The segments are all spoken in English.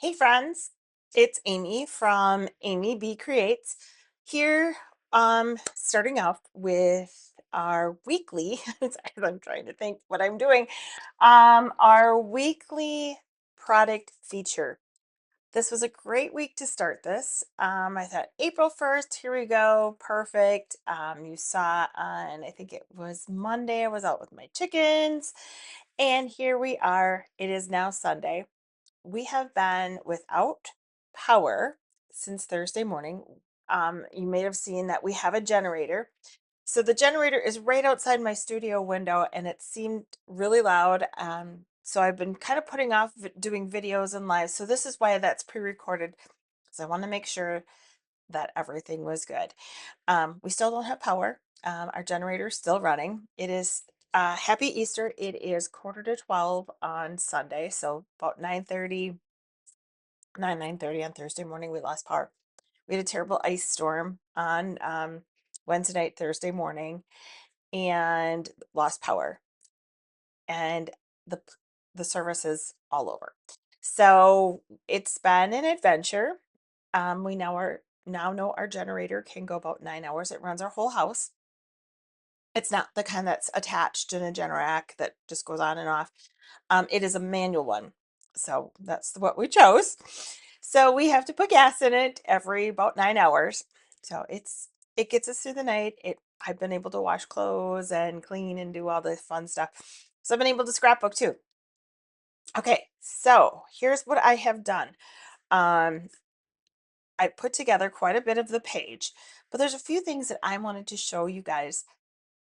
Hey friends, it's Amy from Amy B Creates here. Starting off with our weekly, I'm trying to think what I'm doing. Our weekly product feature. This was a great week to start this. I thought April 1st, here we go, perfect. You saw on, I think it was Monday, I was out with my chickens, and here we are. It is now Sunday. We have been without power since Thursday morning. You may have seen that we have a generator. So the generator is right outside my studio window and it seemed really loud. So I've been kind of putting off doing videos and live. So this is why that's pre-recorded because I want to make sure that everything was good. We still don't have power. Our generator is still running. It is happy Easter. It is quarter to 12 on Sunday. So about 9:30 9:30 on Thursday morning, we lost power. We had a terrible ice storm on Wednesday night, Thursday morning, and lost power. And the the service is all over. So it's been an adventure. We now know our generator can go about 9 hours. It runs our whole house. It's not the kind that's attached in a Generac that just goes on and off. It is a manual one. So that's what we chose. So we have to put gas in it every about 9 hours. So it gets us through the night. I've been able to wash clothes and clean and do all the fun stuff. So I've been able to scrapbook too. Okay, so here's what I have done. Um, I put together quite a bit of the page, but there's a few things that I wanted to show you guys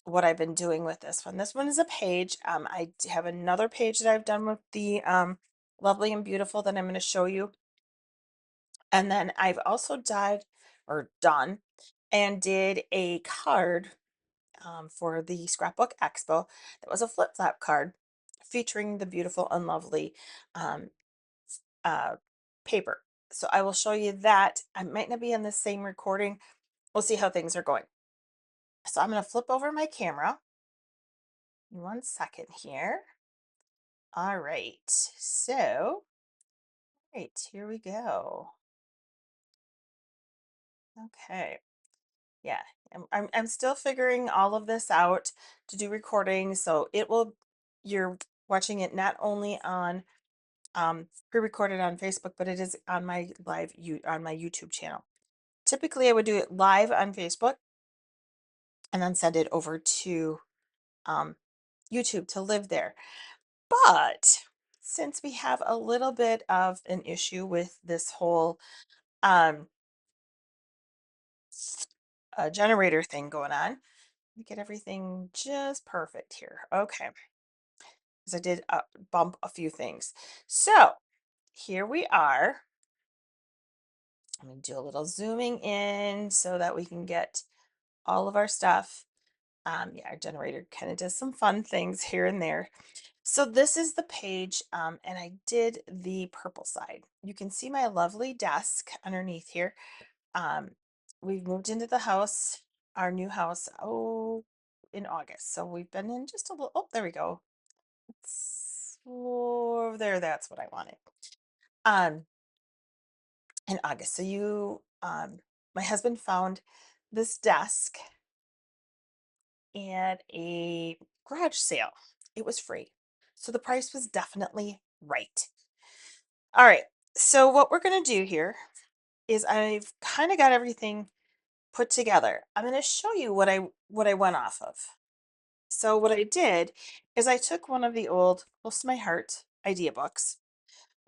what I've been doing with this one. This one is a page. Have another page that I've done with the Lovely and Beautiful that I'm going to show you. And then I've also done and did a card for the Scrapbook Expo. That was a flip-flap card featuring the beautiful and lovely um, uh, paper. So I will show you that. I might not be in the same recording. We'll see how things are going. So I'm going to flip over my camera. 1 second here. All right. So, right, here we go. Okay. Yeah. I'm still figuring all of this out to do recording. So you're watching it not only on pre-recorded on Facebook, but it is on my on my YouTube channel. Typically I would do it live on Facebook and then send it over to um YouTube to live there. But since we have a little bit of an issue with this whole um, generator thing going on, let me get everything just perfect here. Okay, because I did bump a few things. So here we are. I'm going to do a little zooming in so that we can get all of our stuff. Yeah, our generator kind of does some fun things here and there. So this is the page, and I did the purple side. You can see my lovely desk underneath here. Um, we've moved into the house, our new house, in August. So we've been in just a little, oh, there we go. It's over there, that's what I wanted. Um, in August. My husband found this desk at a garage sale. It was free. So the price was definitely right. All right. So what we're going to do here is I've kind of got everything put together. I'm going to show you what I went off of. So what I did is I took one of the old Close to My Heart idea books,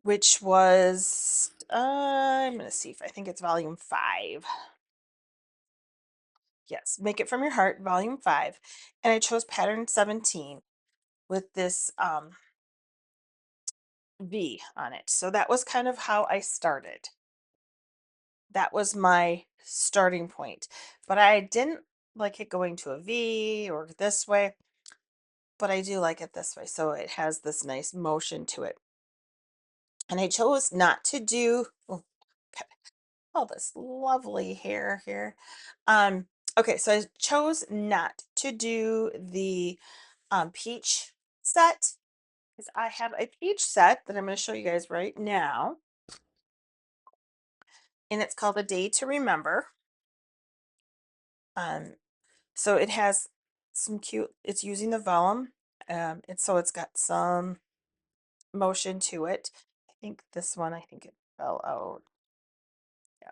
which was I'm going to see if I think it's volume 5. Yes, Make It From Your Heart, volume 5. And I chose pattern 17 with this V on it. So that was kind of how I started. That was my starting point. But I didn't like it going to a V or this way, but I do like it this way. So it has this nice motion to it. And I chose not to do okay, all this lovely hair here. Okay, so I chose not to do the peach set because I have a peach set that I'm going to show you guys right now. and it's called A Day to Remember. Um, so it has some cute, it's using the vellum. It's got some motion to it. I think this one, I think it fell out. Yeah.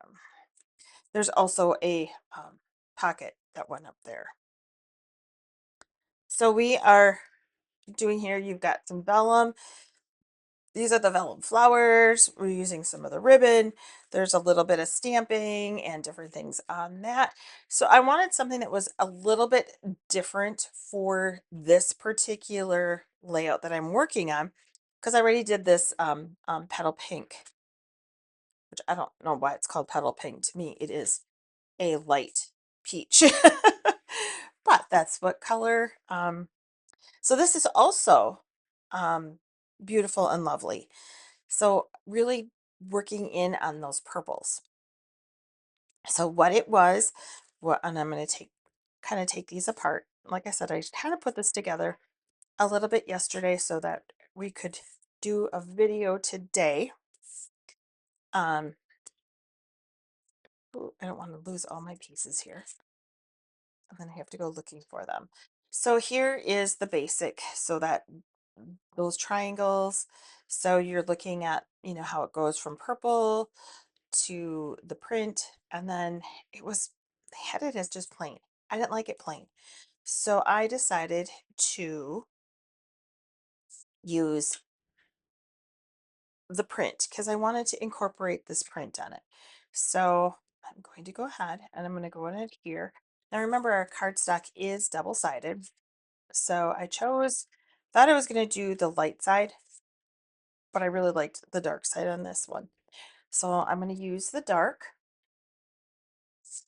There's also a pocket that went up there. So we are doing here, you've got some vellum. These are the vellum flowers. We're using some of the ribbon. There's a little bit of stamping and different things on that. So I wanted something that was a little bit different for this particular layout that I'm working on, because I already did this petal pink, which I don't know why it's called petal pink. To me, it is a light peach, but that's what color. So this is also um, beautiful and lovely. So really working in on those purples. So what it was, and I'm going to kind of take these apart. Like I said, I kind of put this together a little bit yesterday so that we could do a video today. Ooh, I don't want to lose all my pieces here. And then I have to go looking for them. So here is the basic. So that those triangles. So you're looking at, how it goes from purple to the print, and then they had it as just plain. I didn't like it plain. So I decided to use the print because I wanted to incorporate this print on it. So I'm going to go ahead and I'm going to go in it here. Now remember, our cardstock is double-sided. So thought I was going to do the light side, but I really liked the dark side on this one. So I'm going to use the dark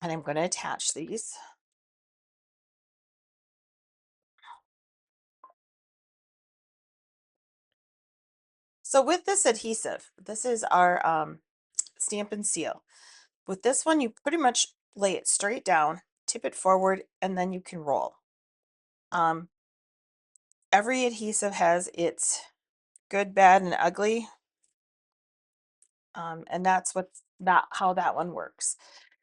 and I'm going to attach these. So with this adhesive, this is our Stampin' Seal. With this one, you pretty much lay it straight down, tip it forward, and then you can roll. Um, every adhesive has its good, bad, and ugly, and that's not how that one works.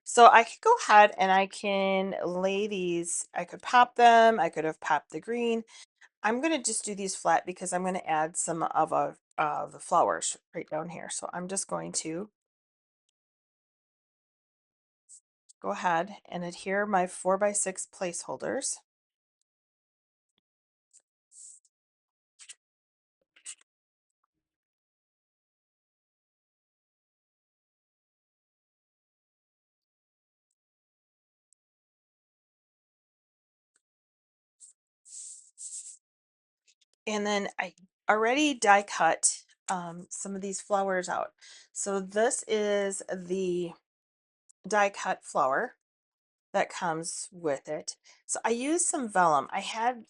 So I could go ahead and I can lay these. I could pop them. I could have popped the green. I'm going to just do these flat because I'm going to add some of the flowers right down here. So I'm just going to go ahead and adhere my 4x6 placeholders. And then I already die cut some of these flowers out. So this is the die cut flower that comes with it. So I used some vellum. I had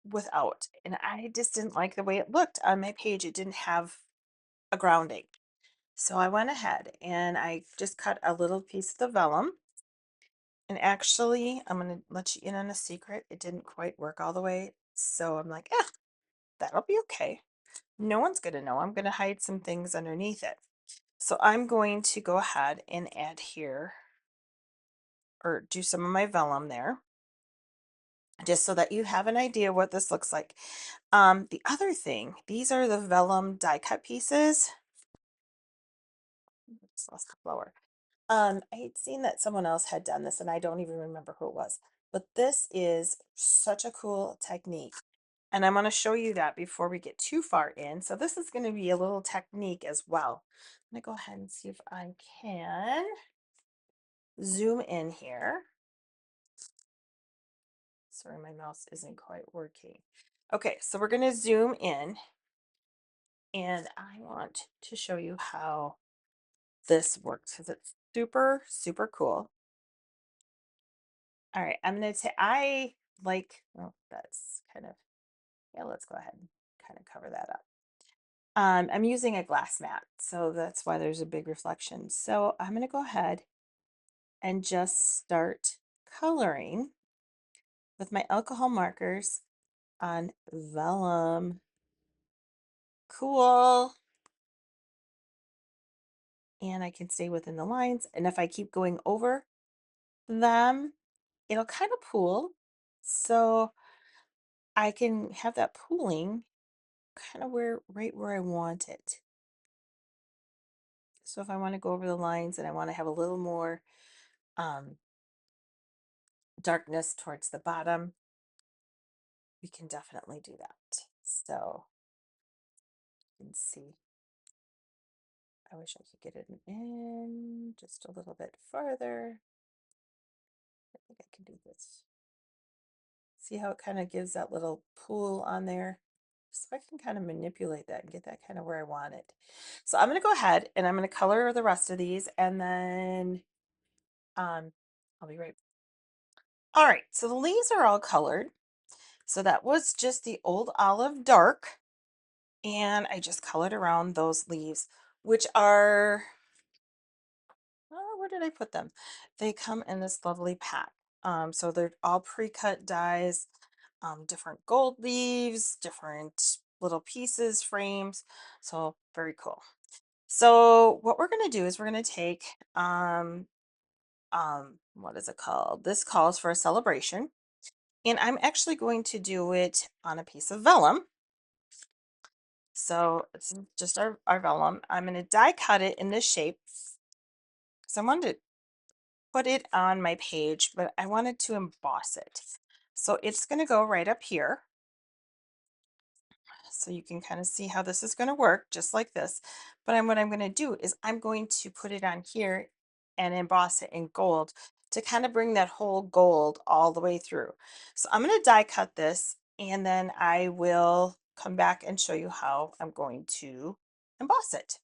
without, and I just didn't like the way it looked on my page. It didn't have a grounding. So I went ahead and I just cut a little piece of the vellum. And actually, I'm going to let you in on a secret. It didn't quite work all the way. So I'm like, that'll be okay. No one's going to know. I'm going to hide some things underneath it. So I'm going to go ahead and add here, or do some of my vellum there, just so that you have an idea what this looks like. The other thing, these are the vellum die cut pieces. Just lost the flower. I had seen that someone else had done this and I don't even remember who it was, but this is such a cool technique. And I'm going to show you that before we get too far in. So this is going to be a little technique as well. I'm going to go ahead and see if I can zoom in here. Sorry, my mouse isn't quite working. Okay, so we're going to zoom in and I want to show you how this works because it's super, super cool. All right, I'm going to say oh, that's kind of, yeah, let's go ahead and kind of cover that up. I'm using a glass mat, so that's why there's a big reflection. So I'm going to go ahead and just start coloring with my alcohol markers on vellum. Cool. and I can stay within the lines. And if I keep going over them, it'll kind of pool. So I can have that pooling kind of right where I want it. So if I want to go over the lines and I want to have a little more um, darkness towards the bottom, we can definitely do that. So you can see, I wish I could get it in just a little bit farther. I think I can do this. See how it kind of gives that little pool on there? So I can kind of manipulate that and get that kind of where I want it. So I'm going to go ahead and I'm going to color the rest of these and then I'll be right. All right, so the leaves are all colored. So that was just the old olive dark. And I just colored around those leaves, which are, oh, where did I put them? They come in this lovely pack. So they're all pre-cut dies, different gold leaves, different little pieces, frames. So very cool. So what we're going to do is we're going to take, what is it called? This calls for a celebration. And I'm actually going to do it on a piece of vellum. So it's just our vellum. I'm going to die cut it in this shape. So I wanted to put it on my page, but I wanted to emboss it. So it's going to go right up here. So you can kind of see how this is going to work just like this. But what I'm going to do is I'm going to put it on here and emboss it in gold to kind of bring that whole gold all the way through. So I'm going to die cut this and then I will come back and show you how I'm going to emboss it.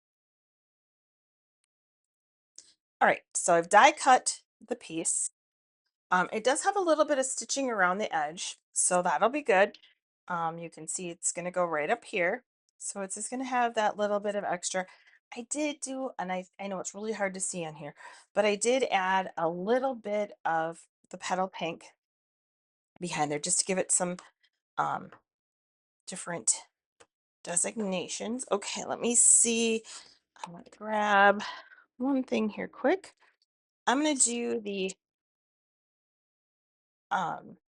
All right, so I've die cut the piece. It does have a little bit of stitching around the edge, so that'll be good. You can see it's going to go right up here. So it's just going to have that little bit of extra. I did do, and I know it's really hard to see on here, but I did add a little bit of the petal pink behind there just to give it some um, different designations. Okay, let me see. I'm going to grab one thing here quick. I'm going to do um,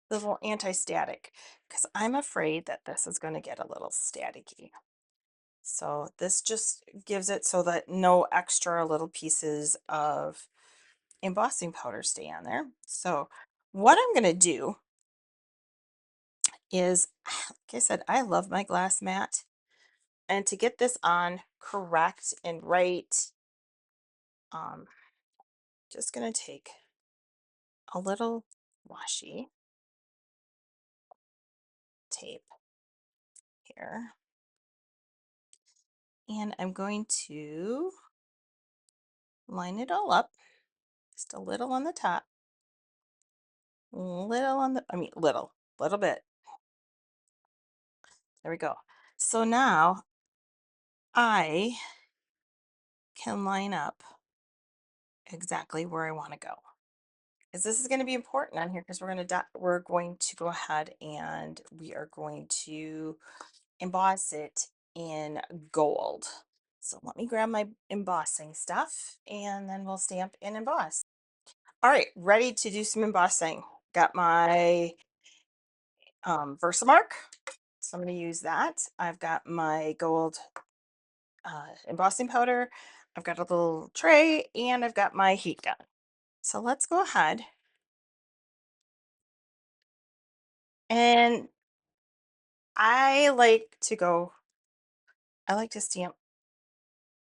the little anti-static because I'm afraid that this is going to get a little staticky. So this just gives it so that no extra little pieces of embossing powder stay on there. So what I'm going to do is, like I said, I love my glass mat. And to get this on correct and right, um, just going to take a little washi tape here. And I'm going to line it all up, just a little on the top, little on the, little bit. There we go. So now I can line up exactly where I want to go. Because this is going to be important on here because we're going to go ahead and we are going to emboss it in gold. So let me grab my embossing stuff and then we'll stamp and emboss. All right, ready to do some embossing. Got my Versamark, so I'm going to use that. I've got my gold embossing powder. I've got a little tray and I've got my heat gun. So let's go ahead and I like to stamp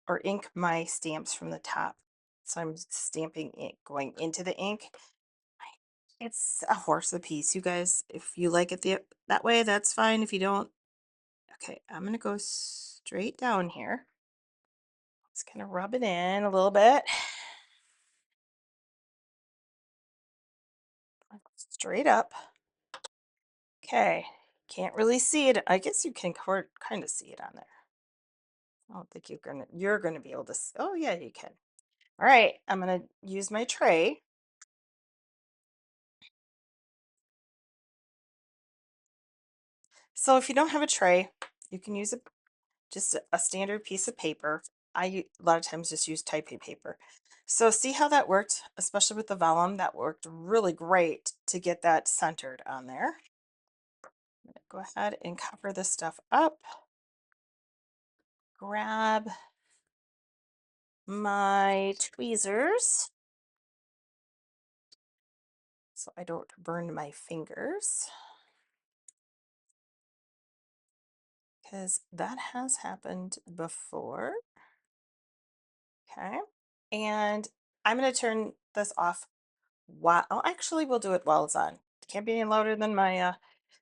or ink my stamps from the top. So I'm stamping ink going into the ink. It's a horse apiece, you guys. If you like it that way, that's fine. If you don't, okay, I'm going to go straight down here. Just kind of rub it in a little bit. Straight up. Okay, can't really see it. I guess you can kind of see it on there. I don't think you're gonna be able to. Oh yeah, you can. All right, I'm gonna use my tray. So if you don't have a tray, you can use just a standard piece of paper. a lot of times just use typing paper. So see how that worked, especially with the vellum. That worked really great to get that centered on there. I'm gonna go ahead and cover this stuff up. Grab my tweezers so I don't burn my fingers, because that has happened before. Okay. And I'm going to turn this off while, oh, actually, we'll do it while it's on. It can't be any louder than my,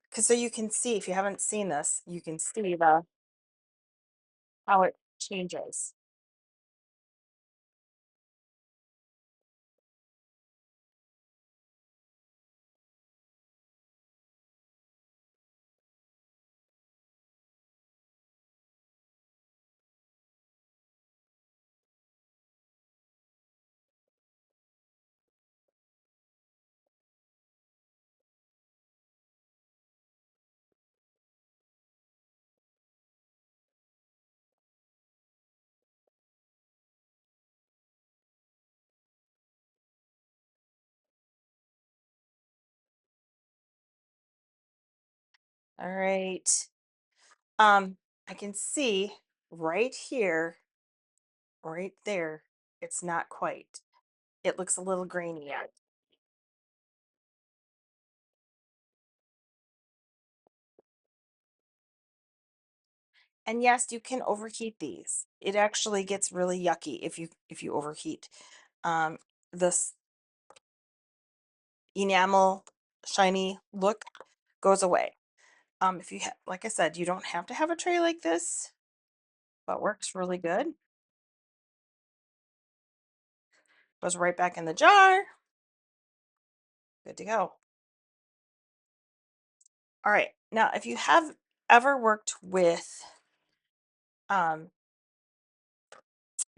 because so you can see, if you haven't seen this, you can see how it changes. All right. I can see right here, right there, it's not quite. It looks a little grainy yet. And yes, you can overheat these. It actually gets really yucky if you overheat. Um, this enamel shiny look goes away. If you have, like I said, you don't have to have a tray like this, but works really good. Goes right back in the jar. Good to go. All right. Now, if you have ever worked with um,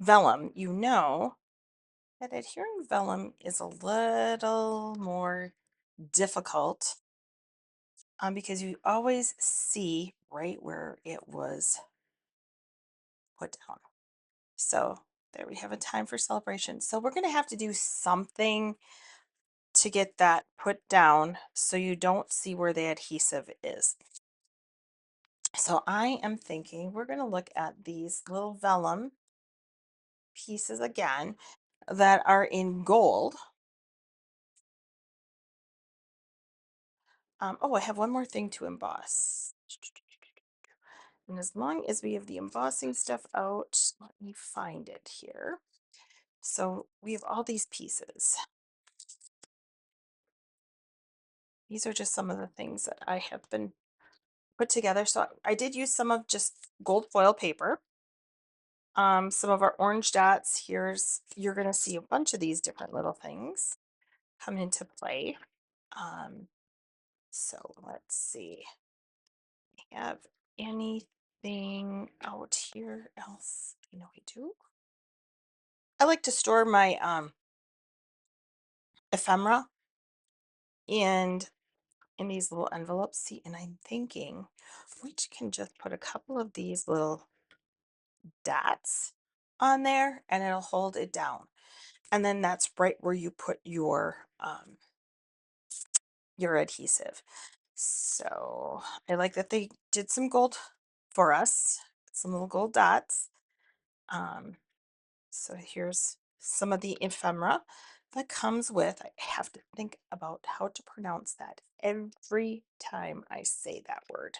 vellum, you know that adhering vellum is a little more difficult, because you always see right where it was put down. So there we have a time for celebration. So we're going to have to do something to get that put down so you don't see where the adhesive is. So I am thinking we're going to look at these little vellum pieces again that are in gold. Oh, I have one more thing to emboss. And as long as we have the embossing stuff out, let me find it here. So we have all these pieces. These are just some of the things that I have been put together. So I did use some of just gold foil paper. Some of our orange dots. You're going to see a bunch of these different little things come into play. Um, so let's see. Have anything out here else? You know, we do. I like to store my ephemera and in these little envelopes. See, and I'm thinking we can just put a couple of these little dots on there and it'll hold it down. And then that's right where you put your adhesive. So I like that they did some gold for us, some little gold dots. Um, so here's some of the ephemera that comes with. I have to think about how to pronounce that every time I say that word.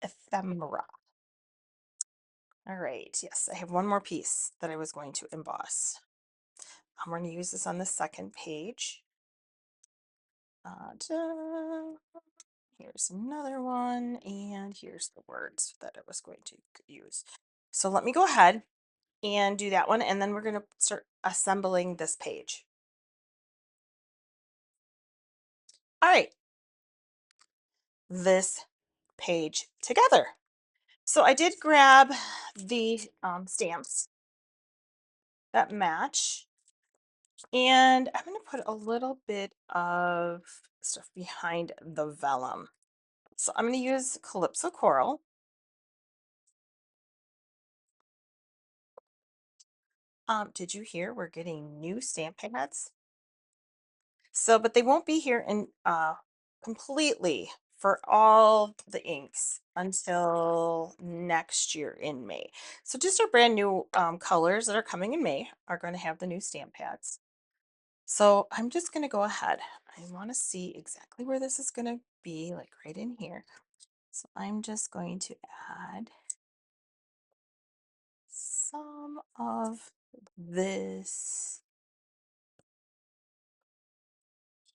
Ephemera. All right, yes, I have one more piece that I was going to emboss. I'm going to use this on the second page. Ta-da. Here's another one, and here's the words that I was going to use. So let me go ahead and do that one, and then we're going to start assembling this page. All right, this page together. So I did grab the stamps that match, and I'm going to put a little bit of stuff behind the vellum. So I'm going to use Calypso Coral. Did you hear we're getting new stamp pads? So, but they won't be here in completely for all the inks until next year in May. So just our brand new colors that are coming in May are going to have the new stamp pads. So I'm just going to go ahead. I want to see exactly where this is going to be, like right in here. So I'm just going to add some of this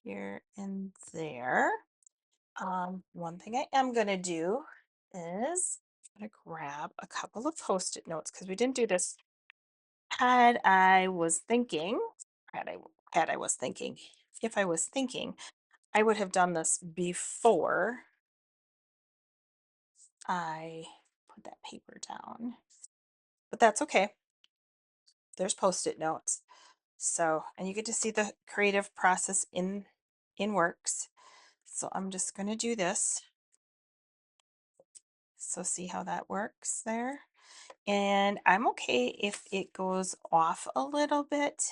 here and there. One thing I am going to do is I'm going to grab a couple of post-it notes because we didn't do this. Had I was thinking, had I had I was thinking, if I was thinking, I would have done this before I put that paper down. But that's okay. There's post-it notes. So, and you get to see the creative process in works. So I'm just going to do this. So see how that works there? And I'm okay if it goes off a little bit.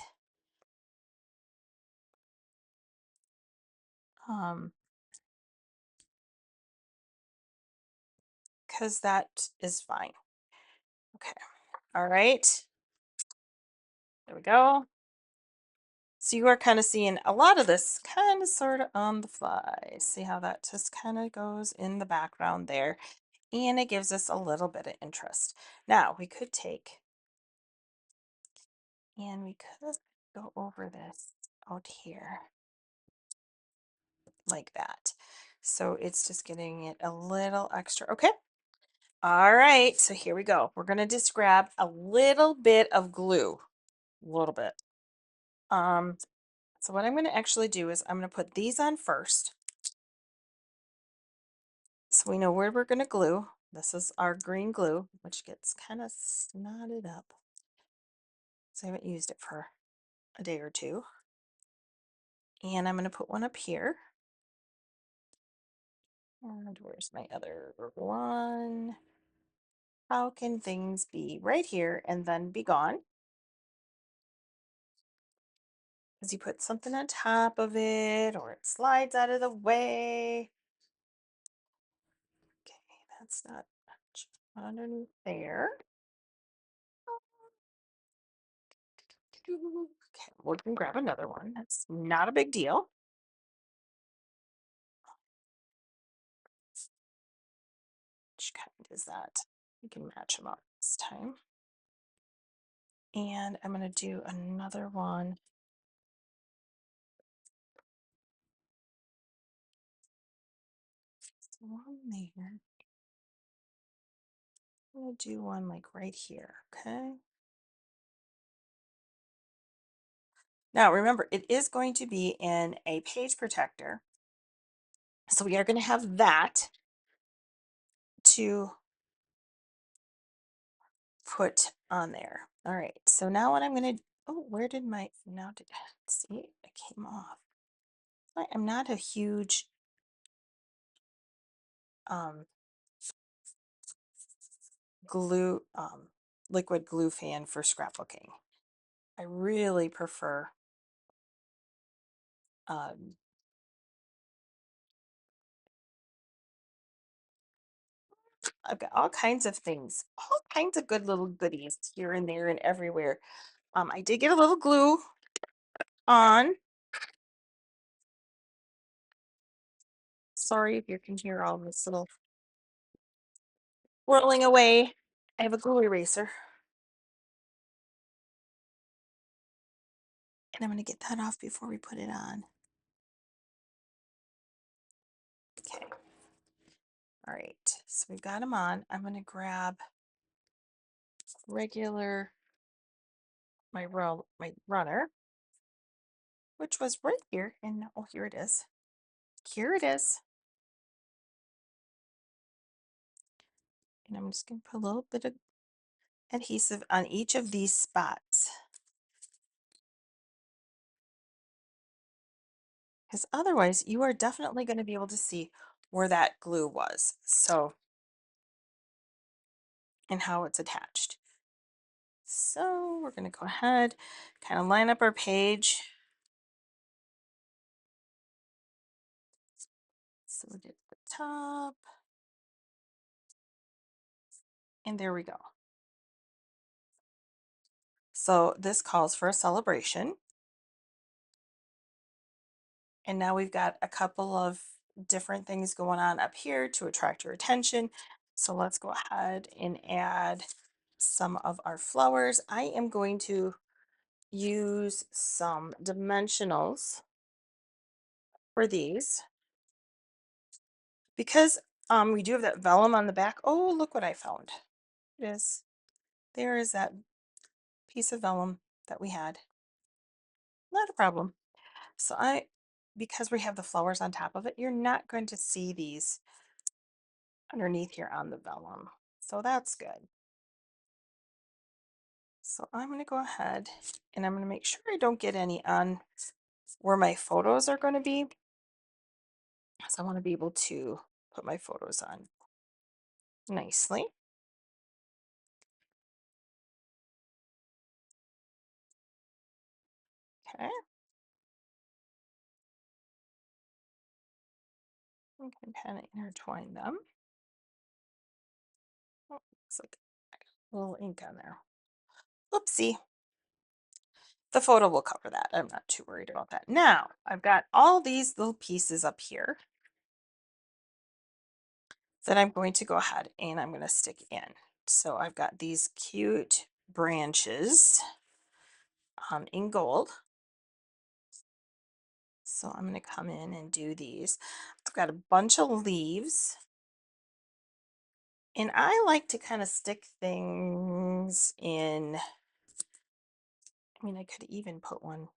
Because that is fine. Okay. All right. There we go. So you are kind of seeing a lot of this kind of sort of on the fly. See how that just kind of goes in the background there. And it gives us a little bit of interest. Now we could take and we could go over this out here like that. So it's just getting it a little extra. Okay. All right. So here we go. We're going to just grab a little bit of glue, a little bit. So what I'm going to actually do is I'm going to put these on first. So we know where we're going to glue. This is our green glue, which gets kind of snotted up. So I haven't used it for a day or two. And I'm going to put one up here. And where's my other one? How can things be right here and then be gone? Because you put something on top of it or it slides out of the way. Okay, that's not much underneath there. Okay, we can grab another one. That's not a big deal. Which kind is that? We can match them up this time. And I'm going to do another one. So one there. I'm going to do one like right here, okay? Now remember, it is going to be in a page protector. So we are going to have that to put on there. All right, so now what I'm going to, oh, where did my, now did, see, it came off. I'm not a huge um, glue, liquid glue fan for scrapbooking. I really prefer um, I've got all kinds of things, all kinds of good little goodies here and there and everywhere. I did get a little glue on. Sorry if you can hear all this little whirling away. I have a glue eraser. And I'm going to get that off before we put it on. Okay. All right. So we've got them on. I'm going to grab regular, my runner, which was right here. And oh, here it is. Here it is. And I'm just going to put a little bit of adhesive on each of these spots. Because otherwise you are definitely going to be able to see where that glue was. So, and how it's attached. So we're going to go ahead, kind of line up our page. So we get the top, and there we go. So this calls for a celebration. And now we've got a couple of different things going on up here to attract your attention. So let's go ahead and add some of our flowers. I am going to use some dimensionals for these because we do have that vellum on the back. Oh, look what I found. It is. There is that piece of vellum that we had. Not a problem. So because we have the flowers on top of it, you're not going to see these underneath here on the vellum. So that's good. So I'm going to go ahead and I'm going to make sure I don't get any on where my photos are going to be. So I want to be able to put my photos on nicely. Okay. I can kind of intertwine them. Oh, looks like I got a little ink on there. Oopsie. The photo will cover that. I'm not too worried about that. Now I've got all these little pieces up here that I'm going to go ahead and I'm going to stick in. So I've got these cute branches in gold. So I'm going to come in and do these. I've got a bunch of leaves. And I like to kind of stick things in. I mean, I could even put one,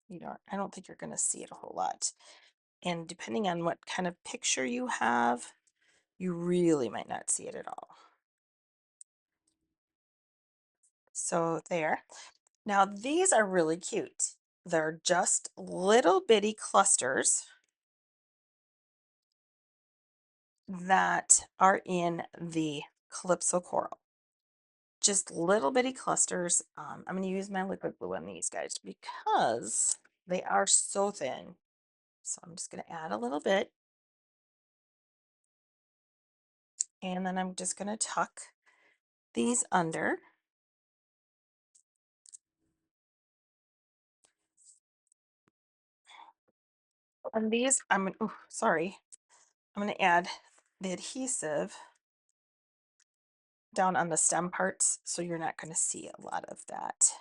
I don't think you're going to see it a whole lot. And depending on what kind of picture you have, you really might not see it at all. So there. Now these are really cute. They're just little bitty clusters that are in the Calypso coral. Just little bitty clusters. I'm going to use my liquid glue on these guys because they are so thin. So I'm just going to add a little bit. And then I'm just going to tuck these under. And these, sorry, I'm going to add the adhesive down on the stem parts so you're not going to see a lot of that.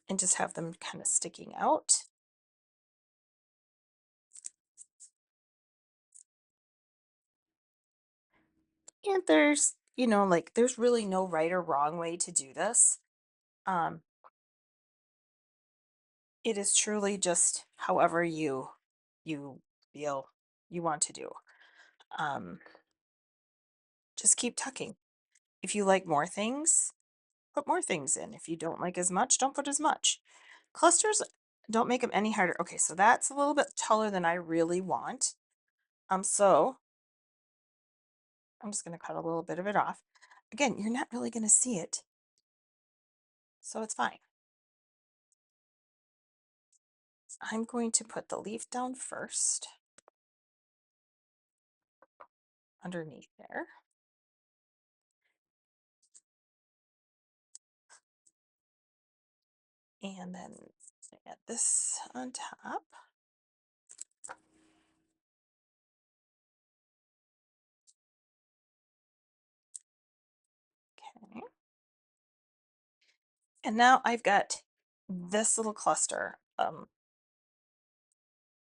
And just have them kind of sticking out. And there's, like there's really no right or wrong way to do this. Um, it is truly just however you feel you want to do. Um, just keep tucking. If you like more things, put more things in. If you don't like as much, don't put as much. Clusters don't make them any harder. Okay, so that's a little bit taller than I really want. So I'm just going to cut a little bit of it off. Again, you're not really going to see it, so it's fine. I'm going to put the leaf down first underneath there. And then add this on top. Okay. And now I've got this little cluster.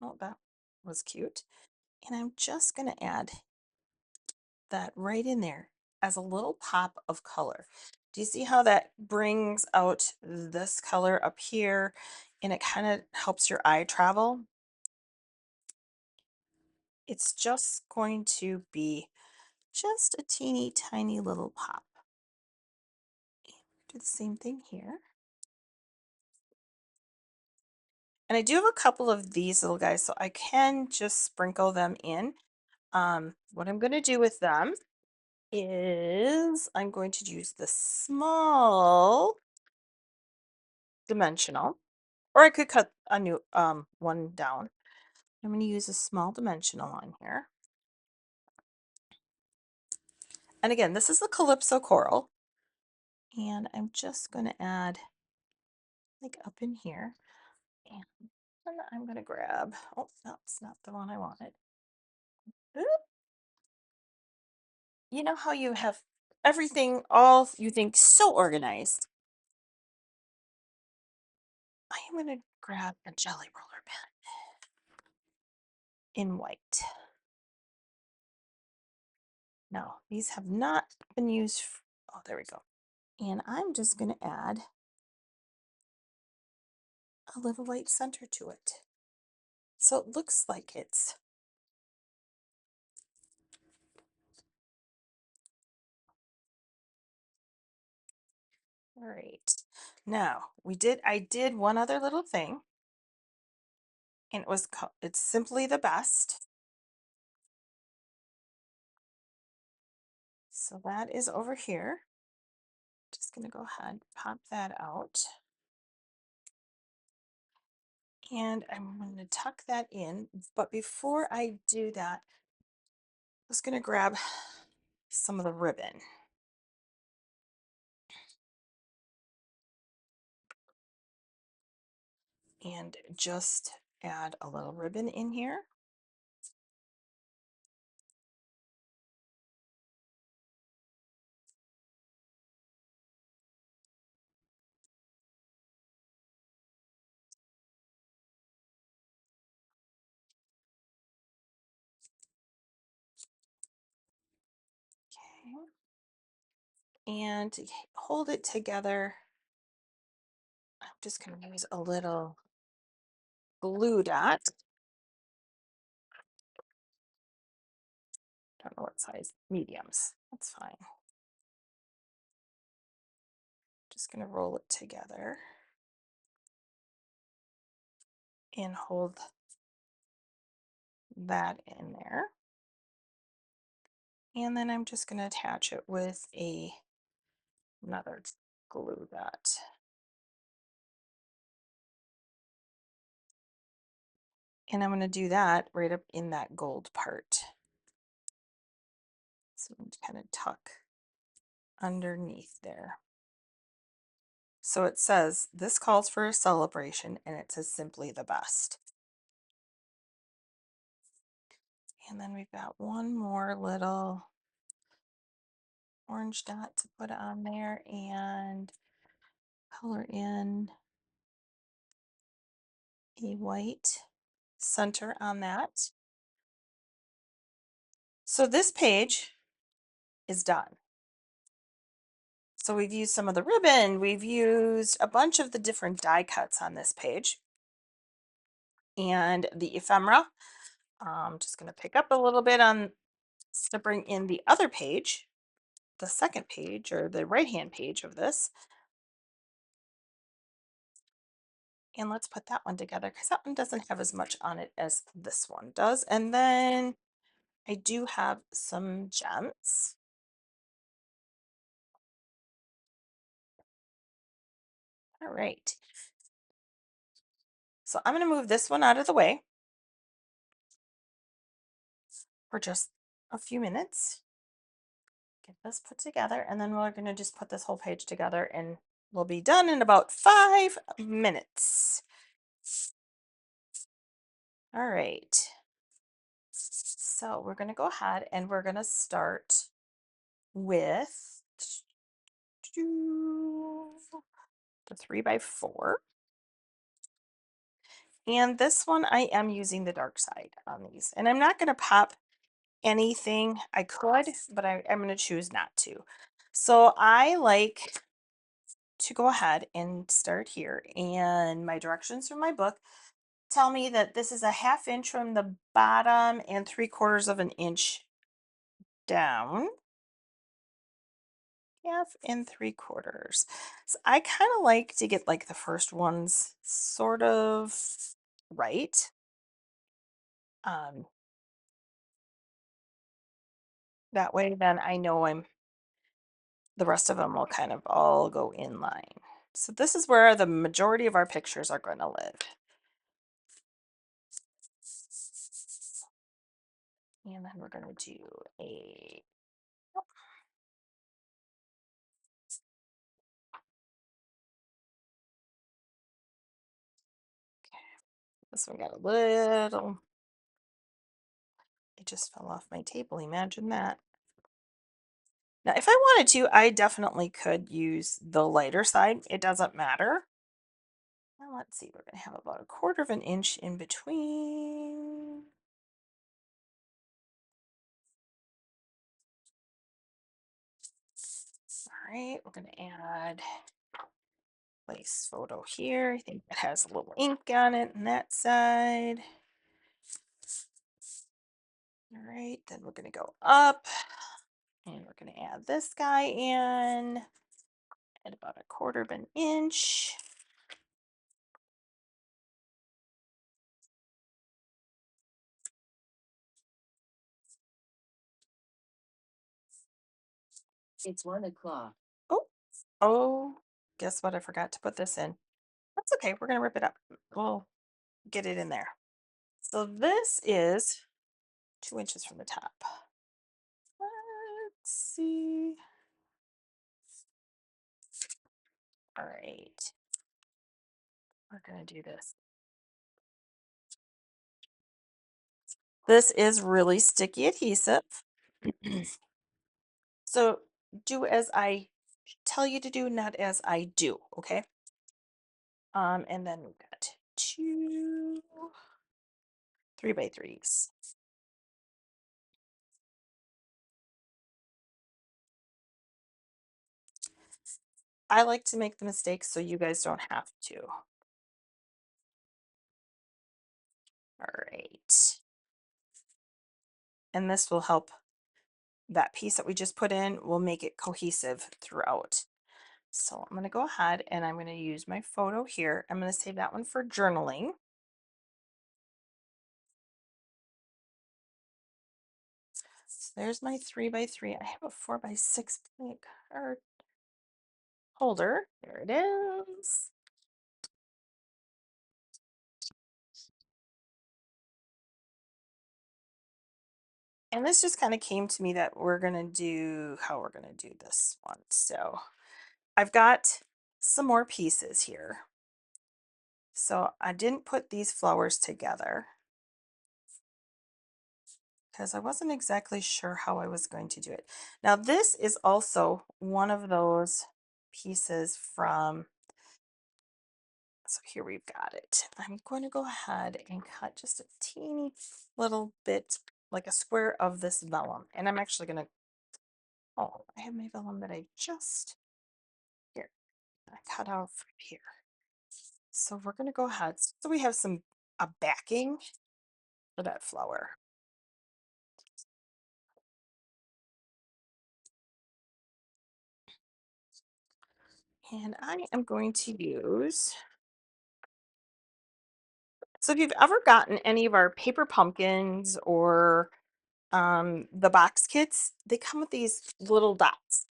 Oh, that was cute. And I'm just going to add that right in there as a little pop of color. Do you see how that brings out this color up here and it kind of helps your eye travel? It's just going to be just a teeny tiny little pop. Do the same thing here. And I do have a couple of these little guys, so I can just sprinkle them in. What I'm going to do with them is I'm going to use the small dimensional, or I could cut a new one down. I'm going to use a small dimensional on here. And again, this is the Calypso coral. And I'm just going to add like up in here. And then I'm going to grab, oh, that's not the one I wanted. Oop. You know how you have everything, all you think so organized. I am going to grab a jelly roller pen in white. No, these have not been used. Oh, there we go. And I'm just going to add a little white center to it. So it looks like it's all right. Now I did one other little thing, and it's simply the best. So that is over here. Just going to go ahead, pop that out. And I'm going to tuck that in. But before I do that, I was going to grab some of the ribbon. And just add a little ribbon in here. Okay. And to hold it together, I'm just going to use a little glue dot. Don't know what size, mediums. That's fine. Just going to roll it together and hold that in there. And then I'm just going to attach it with another glue dot. And I'm going to do that right up in that gold part. So I'm kind of tuck underneath there. So it says, this calls for a celebration, and it says simply the best. And then we've got one more little orange dot to put on there and color in a white center on that. So this page is done. So we've used some of the ribbon, we've used a bunch of the different die cuts on this page and the ephemera. I'm just going to pick up a little bit on to bring in the other page, the second page or the right hand page of this. And let's put that one together because that one doesn't have as much on it as this one does. And then I do have some gems. All right. So I'm going to move this one out of the way for just a few minutes. Get this put together, and then we're going to just put this whole page together, and we'll be done in about 5 minutes. All right. So we're going to go ahead and we're going to start with the 3x4. And this one, I am using the dark side on these. And I'm not going to pop anything. I could, but I'm going to choose not to. So I like to go ahead and start here. And my directions from my book tell me that this is a 1/2 inch from the bottom and 3/4 of an inch down. 1/2 and 3/4. So I kind of like to get like the first ones sort of right. Um, that way then I know the rest of them will kind of all go in line. So this is where the majority of our pictures are going to live. And then we're going to do a, this one got a little, it just fell off my table. Imagine that. Now, if I wanted to, I definitely could use the lighter side. It doesn't matter. Now let's see, we're going to have about 1/4 of an inch in between. All right, we're going to add place photo here. I think it has a little ink on it on that side. All right, then we're going to go up and we're going to add this guy in at about 1/4 of an inch. It's 1 o'clock. Oh, oh, guess what? I forgot to put this in. That's okay. We're going to rip it up. We'll get it in there. So this is 2 inches from the top. Let's see. All right. We're going to do this. This is really sticky adhesive. So do as I tell you to do, not as I do, okay? And then we've got 2 3x3s. I like to make the mistakes so you guys don't have to. All right. And this will help, that piece that we just put in will make it cohesive throughout. So I'm going to go ahead and I'm going to use my photo here. I'm going to save that one for journaling. So there's my 3x3. I have a 4x6 plate card holder. There it is. And this just kind of came to me that we're going to do how we're going to do this one. So I've got some more pieces here. So I didn't put these flowers together because I wasn't exactly sure how I was going to do it. Now this is also one of those pieces from, so here we've got it. I'm going to go ahead and cut just a teeny little bit, like a square of this vellum. And I'm actually going to, oh, I have my vellum that I just, here, I cut out from here. So we're going to go ahead. So we have some, a backing for that flower. And I am going to use, so if you've ever gotten any of our paper pumpkins or the box kits, they come with these little dots.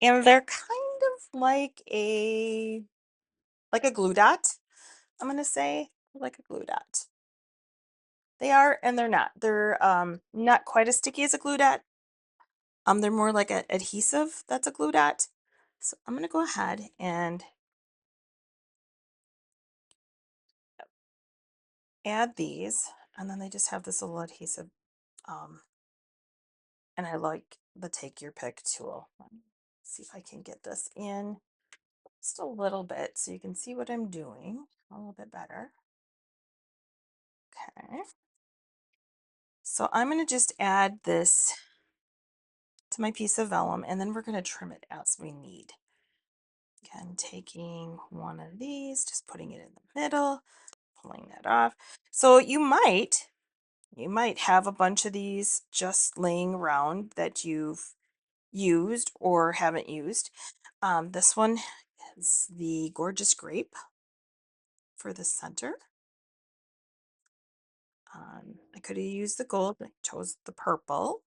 And they're kind of like a glue dot, I'm gonna say, like a glue dot. They are and they're not. They're not quite as sticky as a glue dot. They're more like an adhesive that's a glue dot. So I'm gonna go ahead and add these, and then they just have this little adhesive. Um, and I like the take your pick tool. Let me see if I can get this in just a little bit so you can see what I'm doing a little bit better. Okay. So I'm going to just add this to my piece of vellum and then we're going to trim it as we need. Again, taking one of these, just putting it in the middle, pulling that off. So you might have a bunch of these just laying around that you've used or haven't used. This one is the Gorgeous Grape for the center. I could have used the gold, but I chose the purple.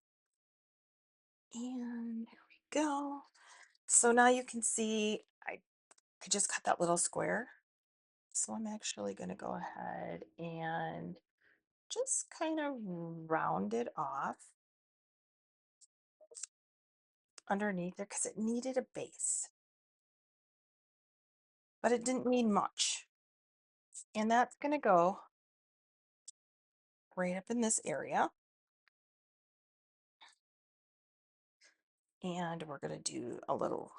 And there we go. So now you can see I just cut that little square. So I'm actually going to go ahead and just kind of round it off underneath there because it needed a base, but it didn't need much. And that's going to go right up in this area. And we're going to do a little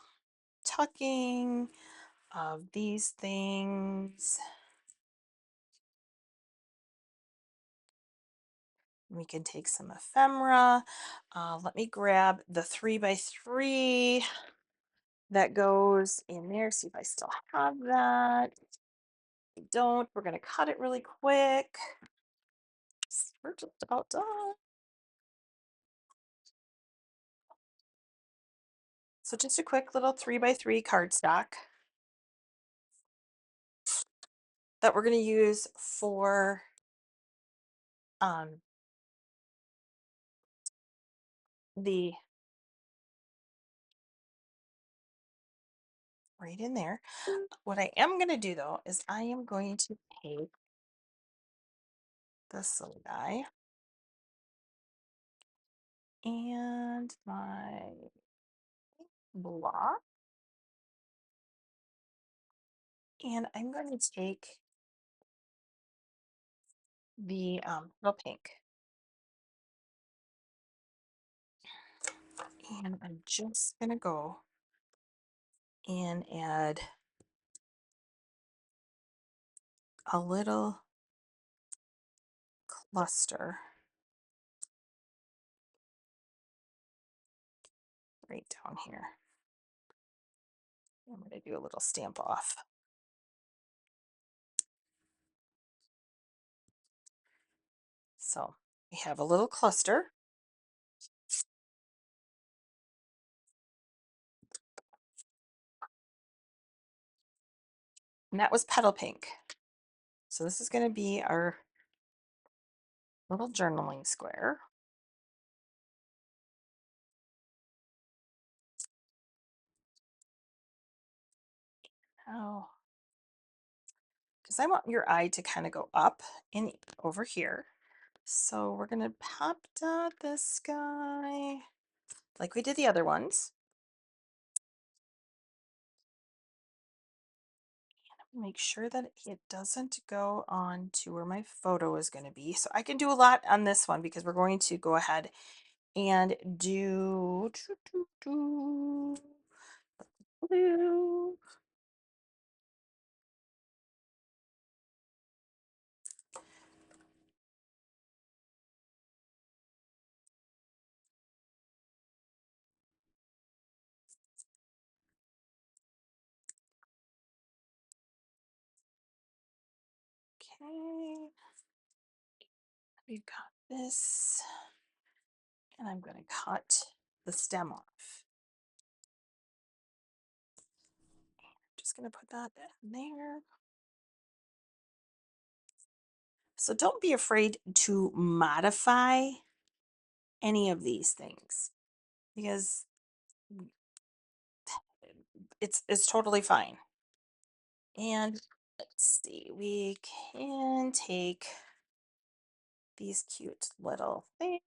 tucking of these things. We can take some ephemera. Let me grab the 3x3 that goes in there. See if I still have that. If I don't, we're going to cut it really quick. We're just about done. So just a quick little 3x3 cardstock that we're going to use for the right in there. What I am going to do though is I am going to take this little guy and my block, and I'm going to take the little pink, and I'm just going to go and add a little cluster right down here. I'm going to do a little stamp off. So we have a little cluster. And that was petal pink. So this is going to be our little journaling square. Oh, because I want your eye to kind of go up and over here. So we're going to pop dot this guy like we did the other ones. Make sure that it doesn't go on to where my photo is going to be. So I can do a lot on this one because we're going to go ahead and do blue. Okay, we've got this, and I'm going to cut the stem off. Just going to put that in there. So don't be afraid to modify any of these things because it's totally fine. And let's see, we can take these cute little things.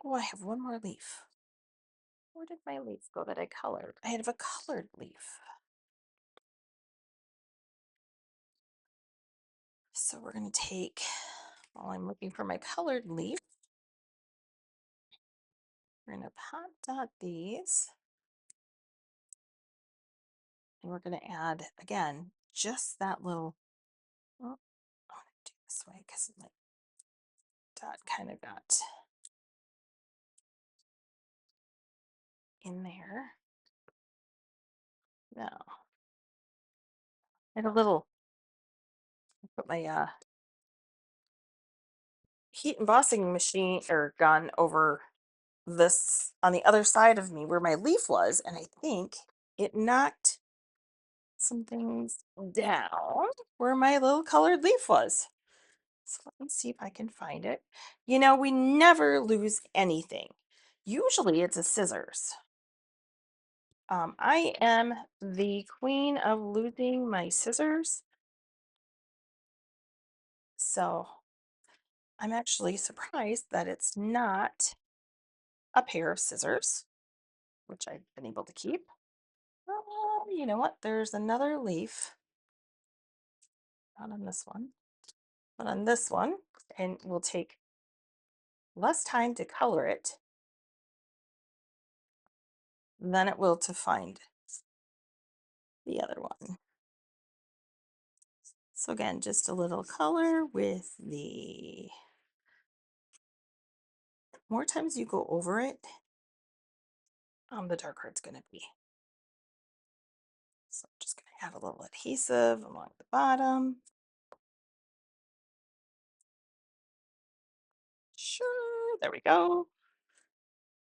Oh, I have one more leaf. Where did my leaf go that I colored? I have a colored leaf. So we're going to take, while I'm looking for my colored leaf, we're going to pop dot these. And we're going to add, again, just that little, oh, I want to do it this way because my dot kind of got in there. No. I had a little, put my heat embossing machine or gun over this on the other side of me where my leaf was, and I think it knocked some things down where my little colored leaf was. So let me see if I can find it. You know, we never lose anything. Usually it's a scissors. I am the queen of losing my scissors, so I'm actually surprised that it's not a pair of scissors, which I've been able to keep. You know what? There's another leaf, not on this one, but on this one, and we'll take less time to color it than it will to find the other one. So again, just a little color with the more times you go over it, the darker it's going to be. So I'm just going to add a little adhesive along the bottom. Sure, there we go.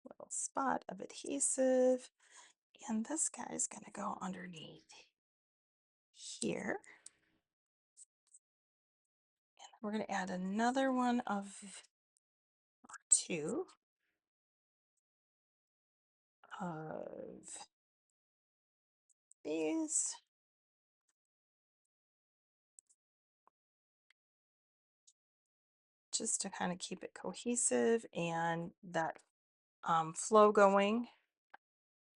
Little spot of adhesive. And this guy's going to go underneath here. And we're going to add another one of two of these. Just to kind of keep it cohesive and that flow going.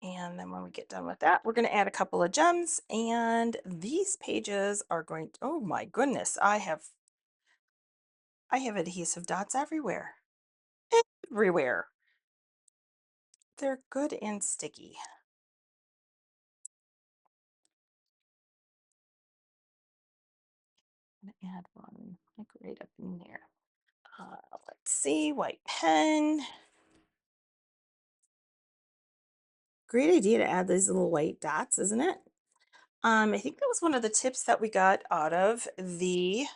And then when we get done with that, we're going to add a couple of gems, and these pages are going to, oh my goodness, I have adhesive dots everywhere. Everywhere. They're good and sticky. I'm going to add one like right up in there. Let's see, white pen. Great idea to add these little white dots, isn't it? I think that was one of the tips that we got out of the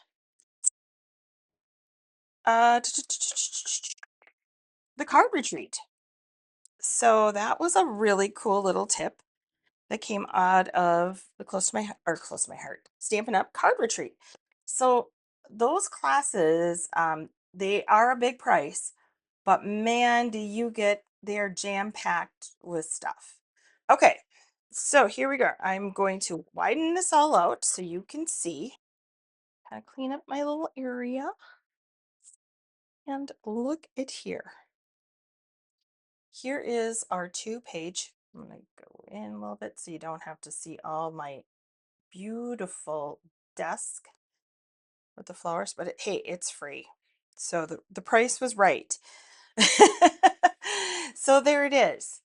uh, the card retreat. So that was a really cool little tip that came out of the close to my heart Stampin' Up card retreat. So those classes, they are a big price, but man, do you get they're jam packed with stuff. Okay, so here we go. I'm going to widen this all out so you can see. Kind of clean up my little area and look at here. Here is our 2-page. I'm going to go in a little bit so you don't have to see all my beautiful desk with the flowers, but hey, it's free. So the price was right. So there it is.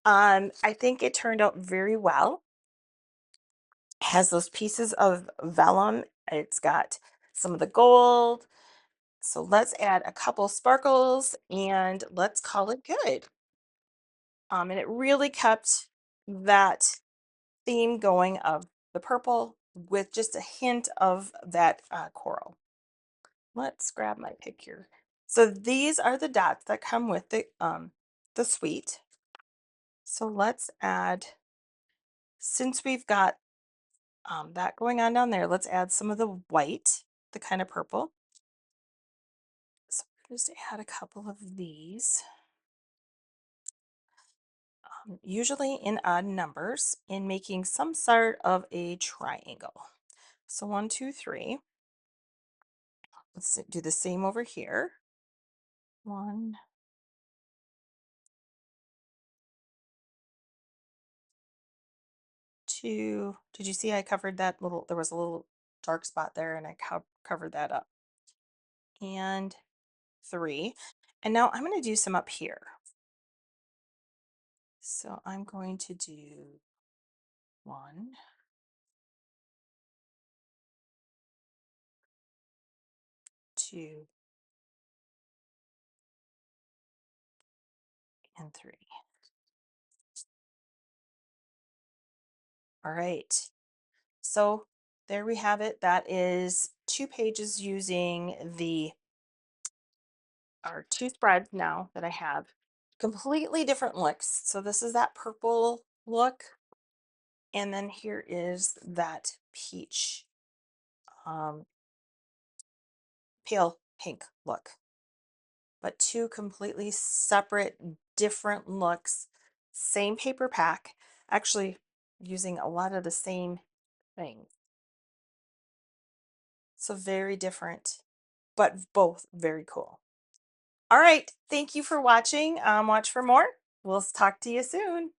I think it turned out very well. It has those pieces of vellum. It's got some of the gold. So let's add a couple sparkles and let's call it good. And it really kept that theme going of the purple with just a hint of that coral. Let's grab my picture. So these are the dots that come with the suite. So let's add, since we've got that going on down there, let's add some of the white, the kind of purple. So just add a couple of these, usually in odd numbers, in making some sort of a triangle. So 1, 2, 3. Let's do the same over here. 1, 2. Did you see I covered that little, there was a little dark spot there and I covered that up. And 3. And now I'm going to do some up here. So I'm going to do 1, 2, and 3. All right. So there we have it. That is 2 pages using the our 2 spreads now that I have. Completely different looks. So this is that purple look. And then here is that peach, um, pale pink look. But 2 completely separate, different looks. Same paper pack. Actually, using a lot of the same things. So very different, but both very cool. All right. Thank you for watching. Watch for more. We'll talk to you soon.